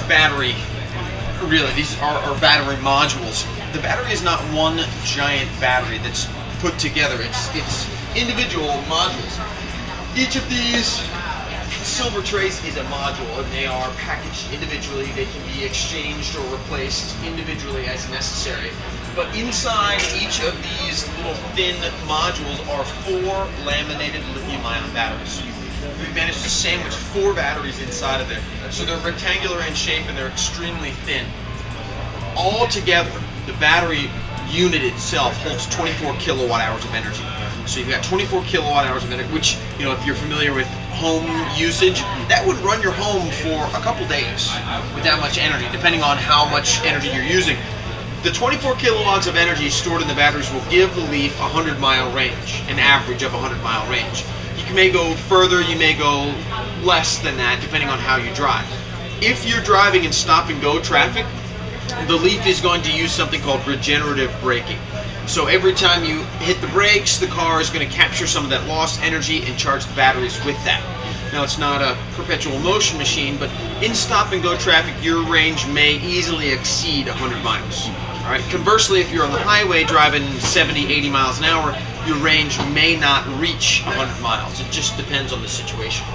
battery. Really, these are battery modules. The battery is not one giant battery that's put together. It's individual modules. Each of these silver trays is a module, and they are packaged individually. They can be exchanged or replaced individually as necessary. But inside each of these little thin modules are 4 laminated lithium-ion batteries. We've managed to sandwich 4 batteries inside of there. So they're rectangular in shape and they're extremely thin. All together, the battery unit itself holds 24 kilowatt hours of energy. So you've got 24 kilowatt hours of energy, which, you know, if you're familiar with home usage, that would run your home for a couple days with that much energy, depending on how much energy you're using. The 24 kilowatts of energy stored in the batteries will give the Leaf a 100-mile range, an average of a 100-mile range. You may go further, you may go less than that, depending on how you drive. If you're driving in stop-and-go traffic, the Leaf is going to use something called regenerative braking. So every time you hit the brakes, the car is going to capture some of that lost energy and charge the batteries with that. Now, it's not a perpetual motion machine, but in stop-and-go traffic, your range may easily exceed 100 miles. All right. Conversely, if you're on the highway driving 70, 80 miles an hour, your range may not reach 100 miles. It just depends on the situation.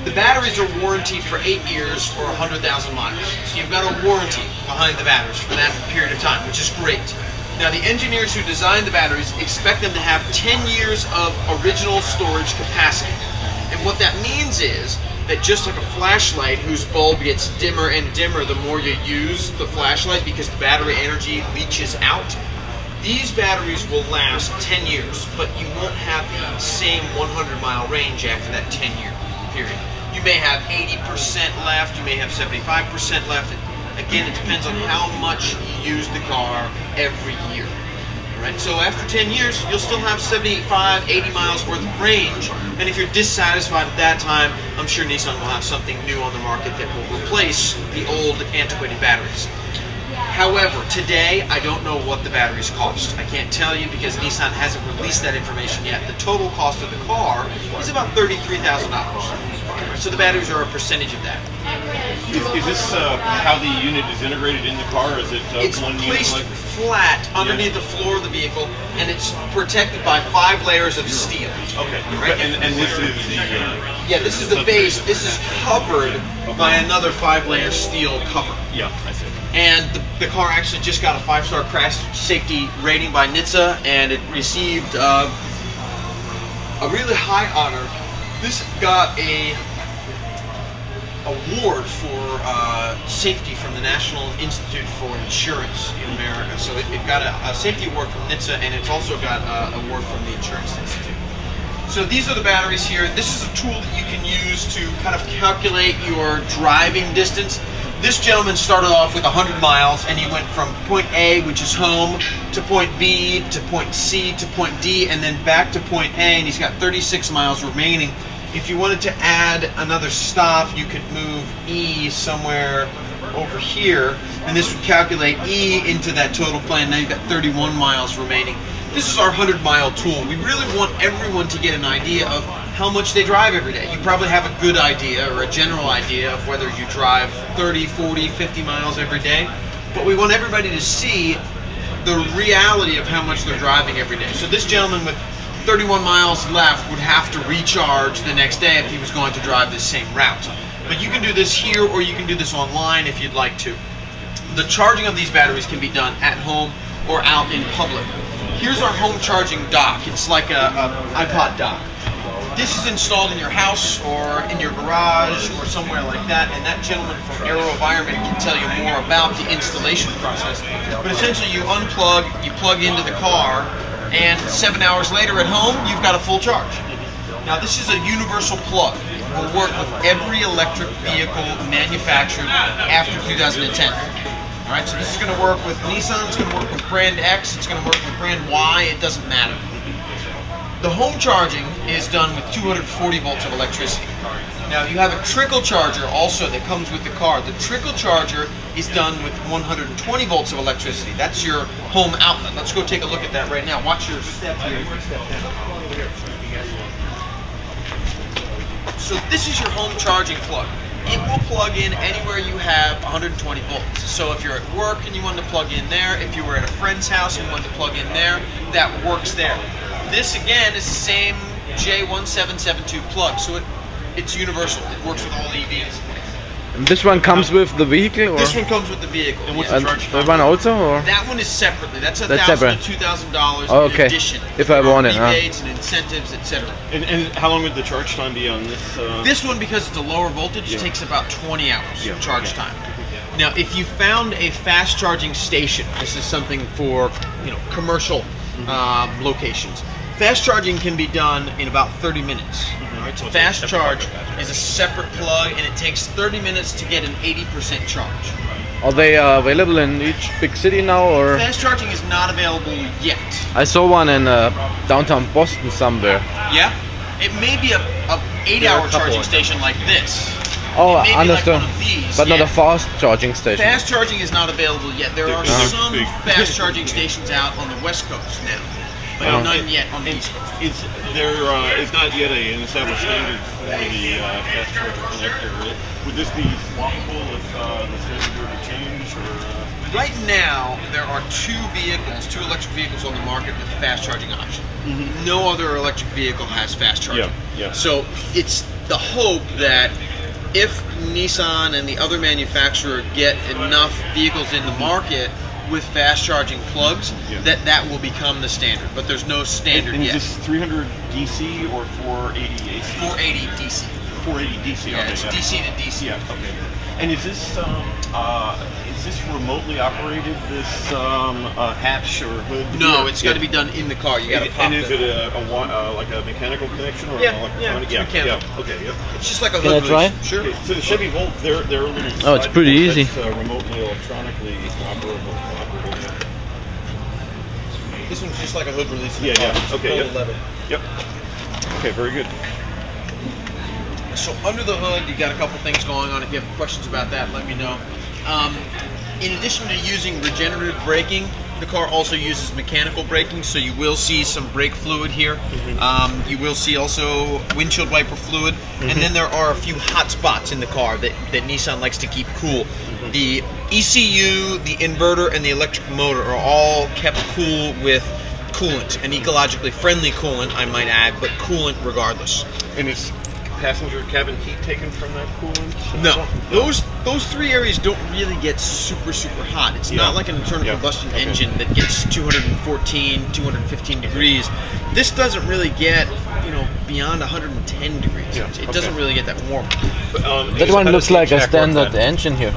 The batteries are warranted for 8 years or 100,000 miles. So you've got a warranty behind the batteries for that period of time, which is great. Now, the engineers who designed the batteries expect them to have 10 years of original storage capacity. And what that means is that just like a flashlight whose bulb gets dimmer and dimmer the more you use the flashlight because the battery energy leaches out, these batteries will last 10 years, but you won't have the same 100-mile range after that 10-year period. You may have 80% left, you may have 75% left. Again, it depends on how much you use the car every year. Right? So after 10 years, you'll still have 75, 80 miles worth of range, and if you're dissatisfied at that time, I'm sure Nissan will have something new on the market that will replace the old antiquated batteries. However, today, I don't know what the batteries cost. I can't tell you because Nissan hasn't released that information yet. The total cost of the car is about $33,000. So the batteries are a percentage of that. Is this how the unit is integrated in the car? Is it it's one placed unit? Flat underneath the floor of the vehicle, and it's protected by 5 layers of steel. Okay. Right? And this is the... yeah, this is the base. This is covered by another 5-layer steel cover. Yeah, I see. And the car actually just got a 5-star crash safety rating by Nissan, and it received a really high honor. This got a award for safety from the National Institute for Insurance in America. So it got a safety award from NHTSA, and it's also got an award from the Insurance Institute. So these are the batteries here. This is a tool that you can use to kind of calculate your driving distance. This gentleman started off with 100 miles, and he went from point A, which is home, to point B, to point C, to point D, and then back to point A, and he's got 36 miles remaining. If you wanted to add another stop, you could move E somewhere over here, and this would calculate E into that total plan. Now you've got 31 miles remaining. This is our 100-mile tool. We really want everyone to get an idea of how much they drive every day. You probably have a good idea or a general idea of whether you drive 30, 40, 50 miles every day, but we want everybody to see the reality of how much they're driving every day. So this gentleman with 31 miles left would have to recharge the next day if he was going to drive this same route. But you can do this here, or you can do this online if you'd like to. The charging of these batteries can be done at home or out in public. Here's our home charging dock. It's like a iPod dock. This is installed in your house or in your garage or somewhere like that, and that gentleman from AeroVironment can tell you more about the installation process. But essentially you unplug, you plug into the car, and 7 hours later at home, you've got a full charge. Now this is a universal plug. It will work with every electric vehicle manufactured after 2010. All right, so this is going to work with Nissan, it's going to work with brand X, it's going to work with brand Y, it doesn't matter. The home charging is done with 240 volts of electricity. Now you have a trickle charger also that comes with the car. The trickle charger is done with 120 volts of electricity. That's your home outlet. Let's go take a look at that right now. Watch your step here. So this is your home charging plug. it will plug in anywhere you have 120 volts. So if you're at work and you want to plug in there, if you were at a friend's house and you want to plug in there, that works there. This again is the same J1772 plug, so it's universal. It works with all EVs. And this one comes with the vehicle, or? This one comes with the vehicle. And what's the charge time? That one also, or? That one is separately. That's $1,000 to $2,000 okay. in addition. If I want it, rebates and incentives, etc. And how long would the charge time be on this? This one, because it's a lower voltage, takes about 20 hours charge time. Now, if you found a fast charging station, this is something for commercial locations. Fast charging can be done in about 30 minutes. Right? So fast charge is a separate plug, and it takes 30 minutes to get an 80% charge. Are they available in each big city now, or? Fast charging is not available yet. I saw one in downtown Boston somewhere. Yeah? It may be a 8-hour charging station like this. Oh, I understood. Like one of these, but not a fast charging station. Fast charging is not available yet. There are some fast charging stations out on the West Coast now, but none yet on the East Coast. There is not yet an established standard for the fast charger connector. Would this be swappable if the standard were to change? Or, Right now, there are two electric vehicles on the market with a fast charging option. No other electric vehicle has fast charging. So it's the hope that if Nissan and the other manufacturer get enough vehicles in the market with fast charging plugs, that will become the standard. But there's no standard yet. yet. Is this 300 DC or 480 AC? 480 DC. 480 DC. Yeah, it's DC to DC. Yeah. Okay. And is this remotely operated? This hatch or hood? No, it's got to be done in the car. You got to pop and is it like a mechanical connection or an electronic? It's mechanical. Okay. Yep. It's just like a hood. Can I try? Sure. Okay, so the Chevy Volt, they're a little. Oh, it's pretty easy. Remotely electronically operable. This one's just like a hood release. Okay. Yep. Okay. Very good. So under the hood, you got a couple things going on. If you have questions about that, let me know. In addition to using regenerative braking, the car also uses mechanical braking, so you will see some brake fluid here. You will see also windshield wiper fluid, and then there are a few hot spots in the car that Nissan likes to keep cool. The ECU, the inverter, and the electric motor are all kept cool with coolant, an ecologically friendly coolant, I might add, but coolant regardless. And it's passenger cabin heat taken from that coolant? No. Those three areas don't really get super hot. It's not like an internal combustion engine that gets 214, 215 degrees. This doesn't really get, beyond 110 degrees. It doesn't really get that warm. That one looks like a standard engine here.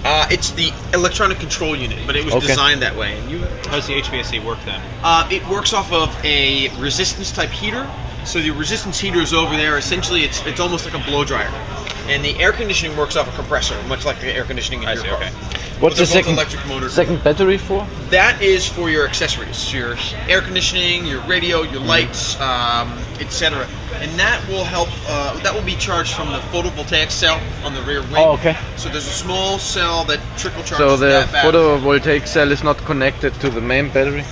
It's the electronic control unit, but it was designed that way. And how does the HVAC work then? It works off of a resistance type heater. So the resistance heater is over there. Essentially, it's almost like a blow dryer, and the air conditioning works off a compressor, much like the air conditioning in your car. What's the second battery for? That is for your accessories, your air conditioning, your radio, your lights, etc. And that will help. That will be charged from the photovoltaic cell on the rear wing. Oh, okay. So there's a small cell that trickle charges. So the that battery. photovoltaic cell is not connected to the main battery.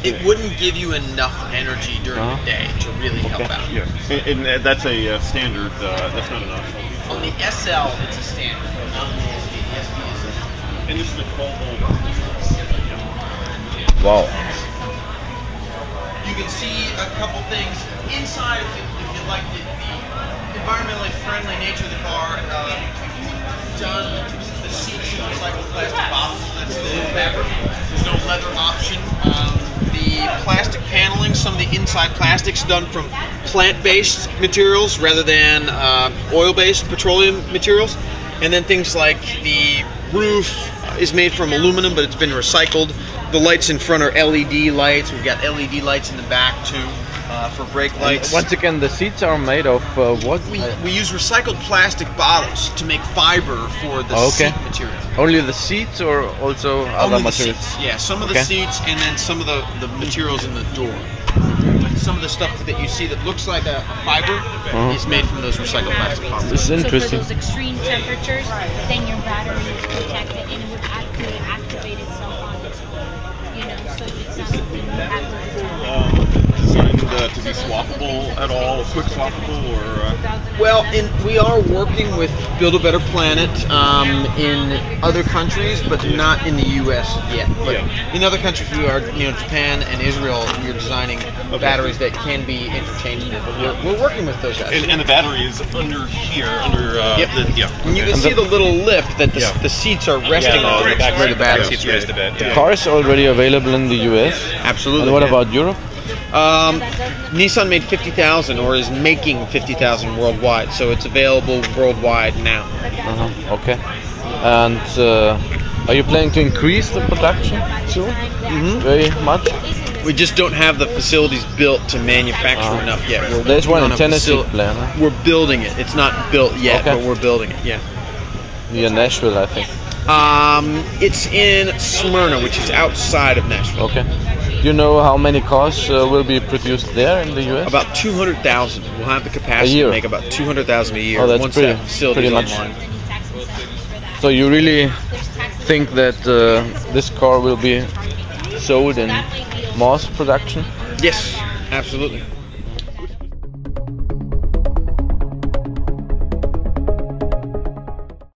It wouldn't give you enough energy during the day to really help out. Yeah, and that's a standard. That's not enough. On the SL, it's a standard. On the SP, the SP is a... And this is a 12-volt. Wow. You can see a couple things inside. If you like the environmentally friendly nature of the car, done the seats in recycled plastic bottles. That's the fabric. There's no leather option. The plastic paneling, some of the inside plastics done from plant-based materials rather than oil-based petroleum materials. And then things like the roof is made from aluminum, but it's been recycled. The lights in front are LED lights. We've got LED lights in the back too for brake lights. And once again, the seats are made of what? We use recycled plastic bottles to make fiber for the seat material. Only the seats or also other materials? Seats. Yeah, some of the seats and then some of the materials in the door. Some of the stuff that you see that looks like a fiber is made from those recycled plastic bottles. This is interesting. So for those extreme temperatures, then your battery is protected and it would actually activate itself on its own. So it's not something you have to do. Designed to be he swappable at all? Quick swappable or? Well, we are working with Build a Better Planet in other countries, but not in the U.S. yet. But in other countries, we are, Japan and Israel, we're designing batteries that can be interchangeable. But we're working with those guys. And the battery is under here, And you can see the little lip that the seats are resting on. That's where the battery seats rest a bit. The car is already available in the US. Absolutely. And what about Europe? Nissan made 50,000 or is making 50,000 worldwide, so it's available worldwide now. Okay. And are you planning to increase the production soon? Very much? We just don't have the facilities built to manufacture enough yet. There's one in Tennessee plan. Huh? We're building it. It's not built yet, but we're building it. Yeah. Near Nashville, I think. It's in Smyrna, which is outside of Nashville. Okay. Do you know how many cars will be produced there in the US? About 200,000. We'll have the capacity to make about 200,000 a year once that facility is online. So you really think that this car will be sold in mass production? Yes, absolutely.